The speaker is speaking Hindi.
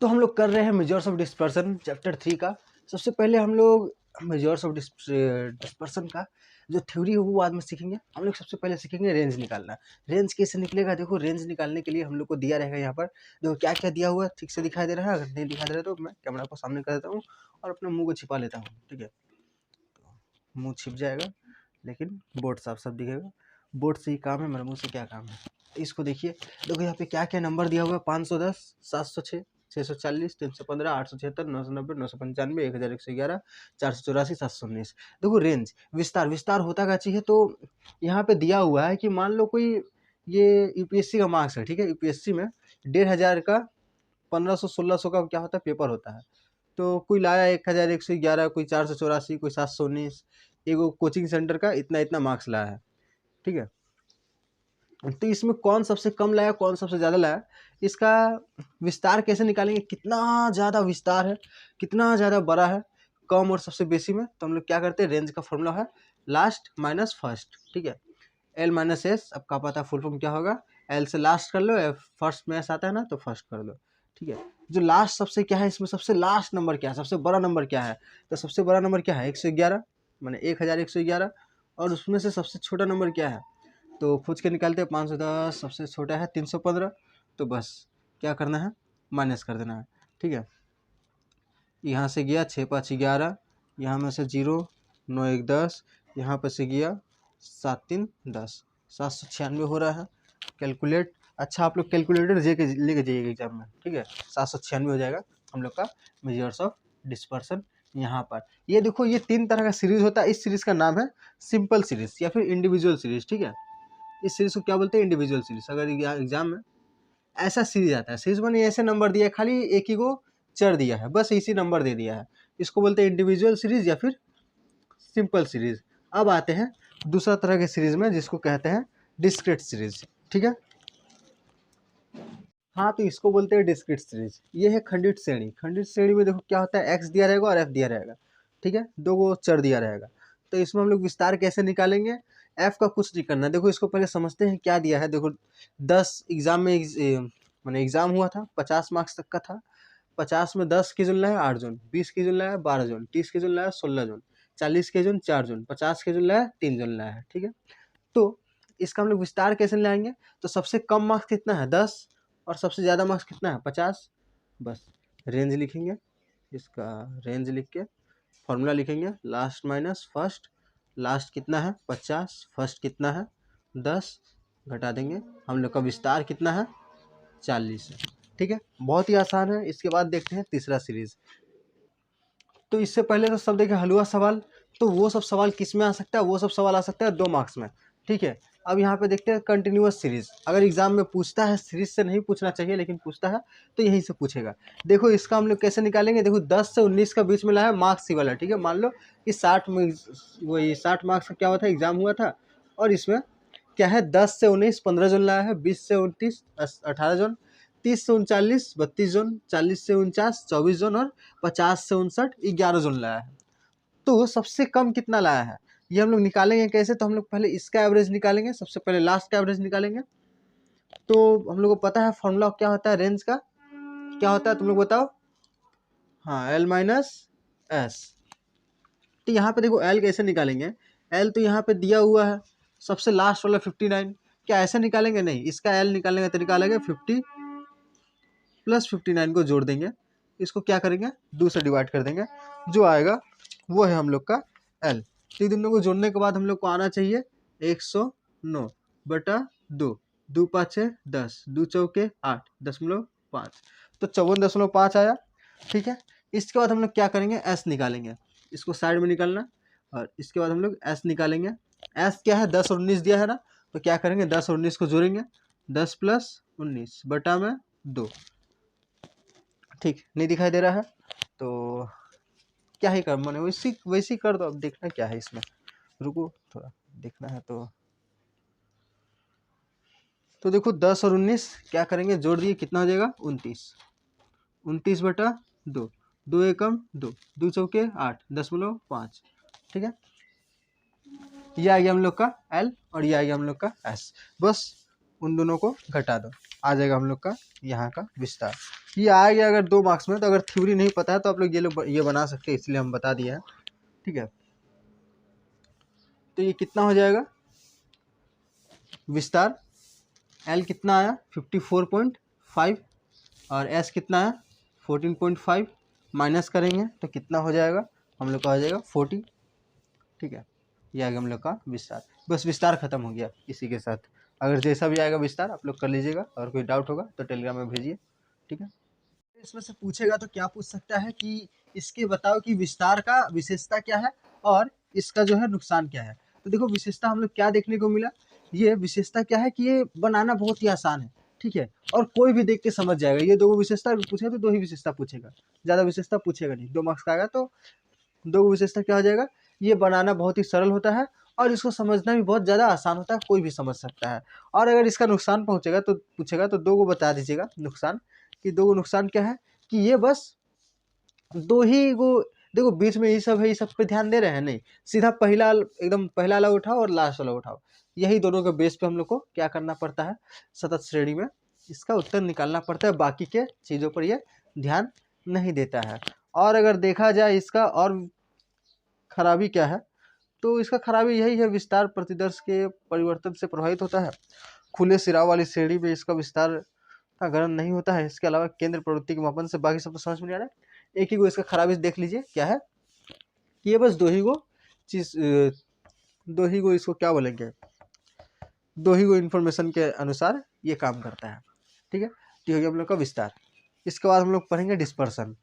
तो हम लोग कर रहे हैं मेजर्स ऑफ डिस्पर्सन चैप्टर 3 का। सबसे पहले हम लोग मेजर्स ऑफ डिस्पर्सन का जो थ्योरी है वो बाद में सीखेंगे। हम लोग सबसे पहले सीखेंगे रेंज निकालना। रेंज कैसे निकलेगा? देखो, रेंज निकालने के लिए हम लोग को दिया रहेगा यहाँ पर। देखो क्या क्या दिया हुआ है, ठीक से दिखाई दे रहा है? अगर नहीं दिखाई दे रहा है तो मैं कैमरा को सामने कर देता हूँ और अपने मुँह को छिपा लेता हूँ, ठीक है? तो मुँह छिप जाएगा लेकिन बोर्ड साफ साफ दिखेगा। बोर्ड से ही काम है, मेरे मुँह से क्या काम है? इसको देखिए, देखो यहाँ पे क्या क्या नंबर दिया हुआ है। 510, 706, 640, 315, 876, 990, 995, 1111, 484, 719। देखो रेंज, विस्तार होता क्या चाहिए? तो यहाँ पे दिया हुआ है कि मान लो कोई ये यूपीएससी का मार्क्स है, ठीक है? यूपीएससी में 1500 का 1500-1600 का क्या होता है, पेपर होता है। तो कोई लाया 1111, कोई 484, कोई 719, एगो कोचिंग सेंटर का इतना इतना मार्क्स लाया है, ठीक है? तो इसमें कौन सबसे कम लाया, कौन सबसे ज़्यादा लाया, इसका विस्तार कैसे निकालेंगे? कितना ज़्यादा विस्तार है, कितना ज़्यादा बड़ा है, कम और सबसे बेसी में। तो हम लोग क्या करते हैं, रेंज का फॉर्मूला है लास्ट माइनस फर्स्ट, ठीक है? एल माइनस एस, अब का पता फुल फॉर्म क्या होगा? एल से लास्ट कर लो, फर्स्ट में एस आता है ना, तो फर्स्ट कर लो, ठीक है? जो लास्ट सबसे क्या है, इसमें सबसे लास्ट नंबर क्या है, सबसे बड़ा नंबर क्या है? तो सबसे बड़ा नंबर क्या है? 111, माने 1111। और उसमें से सबसे छोटा नंबर क्या है? तो खोज के निकालते हैं। 510 सबसे छोटा है, 315। तो बस क्या करना है, माइनस कर देना है, ठीक है? यहाँ से गया 6 5 11, यहाँ में से 0 9 1 10, यहाँ पर से गया 7 3 10, 796 हो रहा है। कैलकुलेट, अच्छा आप लोग कैलकुलेटर लेके जाइएगा एग्जाम में, ठीक है? 796 हो जाएगा हम लोग का मेजर्स ऑफ डिस्पर्सन। यहाँ पर ये देखो, ये 3 तरह का सीरीज होता है। इस सीरीज का नाम है सिंपल सीरीज या फिर इंडिविजुअल सीरीज, ठीक है? इस सीरीज को क्या बोलते हैं? Individual series. अगर एग्जाम में ऐसा सीरीज आता है, सीरीज में ऐसे नंबर दिया है, खाली एक ही को चर दिया है, बस इसी नंबर दे दिया है, इसको बोलते हैं इंडिविजुअल सीरीज या फिर सिंपल सीरीज। अब आते हैं दूसरा तरह के सीरीज में, जिसको कहते हैं डिस्क्रीट सीरीज, ठीक है? हाँ, तो इसको बोलते हैं डिस्क्रीट सीरीज। ये है खंडित श्रेणी। खंडित श्रेणी में देखो क्या होता है, एक्स दिया रहेगा और एफ दिया रहेगा, ठीक है? 2 को चर दिया रहेगा। तो इसमें हम लोग विस्तार कैसे निकालेंगे? एफ का कुछ नहीं करना। देखो इसको पहले समझते हैं क्या दिया है। देखो 10 एग्जाम में मैंने एग्जाम हुआ था, 50 मार्क्स तक का था। 50 में 10 के जुन लाया 8 जून, 20 के जुन लाया 12 जून, 30 के जुन लाया 16 जून, 40 के जुन 4 जून, 50 के जुन लाया 3 जून लाया है, ठीक है? तो इसका हम लोग विस्तार कैसे लाएंगे? तो सबसे कम मार्क्स कितना है? 10, और सबसे ज़्यादा मार्क्स कितना है? 50। बस रेंज लिखेंगे, इसका रेंज लिख के फॉर्मूला लिखेंगे लास्ट माइनस फर्स्ट। लास्ट कितना है? 50, फर्स्ट कितना है? 10, घटा देंगे। हम लोग का विस्तार कितना है? 40 है, ठीक है? बहुत ही आसान है। इसके बाद देखते हैं तीसरा सीरीज। तो इससे पहले तो सब देखे हलवा सवाल, तो वो सब सवाल किस में आ सकता है? वो सब सवाल आ सकता है 2 मार्क्स में, ठीक है? अब यहाँ पे देखते हैं कंटिन्यूअस सीरीज। अगर एग्जाम में पूछता है, सीरीज से नहीं पूछना चाहिए लेकिन पूछता है तो यहीं से पूछेगा। देखो इसका हम लोग कैसे निकालेंगे? देखो 10 से 19 का बीच में लाया मार्क्स ही वाला, ठीक है? मान लो कि 60 में, वही 60 मार्क्स का क्या हुआ था, एग्जाम हुआ था। और इसमें क्या है, 10 से 19 15 जून लाया है, 20 से 29 18 जून, 30 से 39 32 जून, 40 से 49 24 जून, और 50 से 59 11 जून लाया है। तो सबसे कम कितना लाया है ये हम लोग निकालेंगे कैसे? तो हम लोग पहले इसका एवरेज निकालेंगे, सबसे पहले लास्ट का एवरेज निकालेंगे। तो हम लोग को पता है फॉर्मूला क्या होता है रेंज का, क्या होता है तुम लोग बताओ? हाँ, एल माइनस एस। तो यहाँ पे देखो एल कैसे निकालेंगे? एल तो यहाँ पे दिया हुआ है, सबसे लास्ट वाला 59। क्या ऐसे निकालेंगे? नहीं, इसका एल निकालने का तरीका अलग है। 50 प्लस 59 को जोड़ देंगे, इसको क्या करेंगे, 2 से डिवाइड कर देंगे, जो आएगा वो है हम लोग का एल। तो इन दोनों को जोड़ने के बाद हम लोग को आना चाहिए 109/2, 2 5 10, 2 चौके 8.5, तो 54.5 आया, ठीक है? इसके बाद हम लोग क्या करेंगे, एस निकालेंगे। इसको साइड में निकालना, और इसके बाद हम लोग एस निकालेंगे। एस क्या है, 10 और 19 दिया है ना, तो क्या करेंगे, 10 और 19 को जोड़ेंगे, 10 + 19 बटा में 2। ठीक, नहीं दिखाई दे रहा है तो क्या ही कर, मैंने वैसे ही कर दो। अब देखना क्या है इसमें, रुको थोड़ा देखना है। तो देखो 10 और 19 क्या करेंगे, जोड़ दिए, कितना हो जाएगा, 29। 29/2, 2 एकम 2, 2 चौके 8.5, ठीक है? ये आ गया हम लोग का एल और ये आ गया हम लोग का एस। बस उन दोनों को घटा दो। आ जाएगा हम लोग का यहाँ का विस्तार। ये आ गया अगर 2 मार्क्स में। तो अगर थ्योरी नहीं पता है तो आप लोग ये बना सकते हैं, इसलिए हम बता दिए हैं, ठीक है। तो ये कितना हो जाएगा विस्तार, एल कितना आया 54.5 और एस कितना है 14.5, माइनस करेंगे तो कितना हो जाएगा हम लोग का, हो जाएगा 40, ठीक है। ये आ गया हम लोग का विस्तार। बस विस्तार खत्म हो गया इसी के साथ। अगर जैसा भी आएगा विस्तार आप लोग कर लीजिएगा, और कोई डाउट होगा तो टेलीग्राम में भेजिए, ठीक है। इसमें से पूछेगा तो क्या पूछ सकता है कि इसके बताओ कि विस्तार का विशेषता क्या है और इसका जो है नुकसान क्या है। तो देखो विशेषता हम लोग क्या देखने को मिला, ये विशेषता क्या है कि ये बनाना बहुत ही आसान है, ठीक है, और कोई भी देख के समझ जाएगा। ये 2 विशेषता पूछेगा तो 2 ही विशेषता पूछेगा, ज़्यादा विशेषता पूछेगा नहीं। 2 मार्क्स का आएगा तो 2 विशेषता क्या हो जाएगा, ये बनाना बहुत ही सरल होता है और इसको समझना भी बहुत ज़्यादा आसान होता है, कोई भी समझ सकता है। और अगर इसका नुकसान पहुँचेगा तो पूछेगा तो 2 को बता दीजिएगा नुकसान, कि 2 नुकसान क्या है, कि ये बस 2 ही वो, देखो बीच में ये सब है, ये सब पे ध्यान दे रहे हैं नहीं, सीधा पहला एकदम पहला वाला उठाओ और लास्ट वाला उठाओ, यही दोनों के बेस पे हम लोग को क्या करना पड़ता है, सतत श्रेणी में इसका उत्तर निकालना पड़ता है, बाकी के चीज़ों पर ये ध्यान नहीं देता है। और अगर देखा जाए इसका और खराबी क्या है, तो इसका खराबी यही है, विस्तार प्रतिदर्श के परिवर्तन से प्रभावित होता है। खुले सिराओं वाली श्रेणी में इसका विस्तार का गणन नहीं होता है। इसके अलावा केंद्र प्रवृत्ति के मापन से, बाकी सब तो समझ में नहीं आ रहा है। एक ही को इसका खराबी देख लीजिए क्या है, कि ये बस 2 ही को चीज 2 ही को इसको क्या बोलेंगे, 2 ही को इन्फॉर्मेशन के अनुसार ये काम करता है, ठीक है। तो ये हो गया हम लोग का विस्तार। इसके बाद हम लोग पढ़ेंगे डिस्पर्सन।